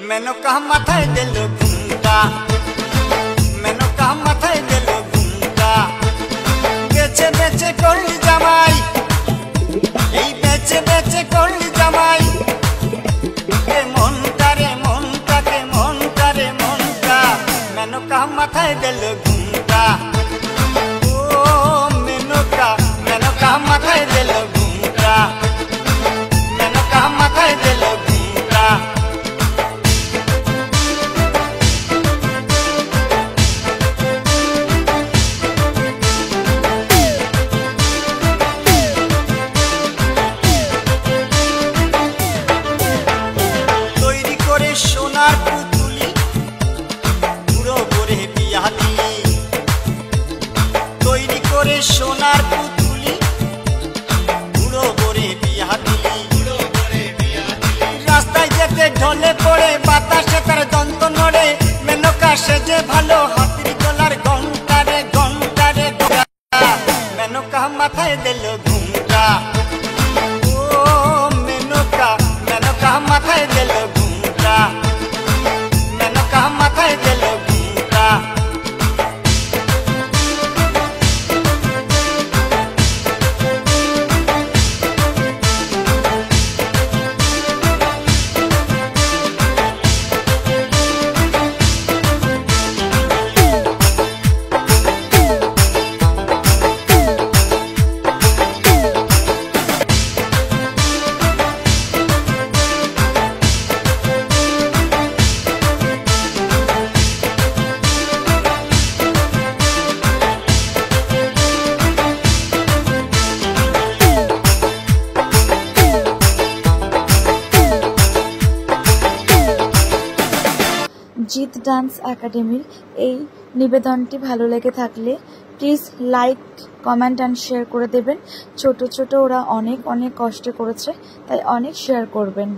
মেনকা মাথায় দিল ঘুমটা, মেনকা মাথায় দিল ঘুমটা। বেচে বেচে করলি জামাই, এই বেচে বেচে করলি জামাই। এ মনটা রে মনটা, কে মনটা রে মনটা, মেনকা মাথায় দিল ঘুমটা। ও মেনকা, মেনকা মাথায় দিল ঘুমটা, মেনকা মাথায় দিল ঘুমটা। তৈরি করে সোনার পুতুলি, বুড়ো করে বিয়া দিলি। তৈরি করে সোনার পুতুলি, বুড়ো করে বিয়া দিলি। রাস্তায় যেতে ঢলে পড়ে, বাতাসে তার দন্ত নড়ে। মেনকা সেজে ভালো, হাতির গলার ঘন্টা রে ঘন্টা রে ঘন্টা। মেনকা মাথায় দিল ঘুমটা। ও মেনকা, মেনকা মাথায় দিল ঘুমটা, মেনকা মাথায় দিল ঘুমটা। জিৎ ডান্স একাডেমির এই নিবেদনটি ভালো লেগে থাকলে please like, comment and share করে দেবেন। ছোট ছোট ওরা অনেক অনেক কষ্ট করেছে, তাই অনেক শেয়ার করবেন।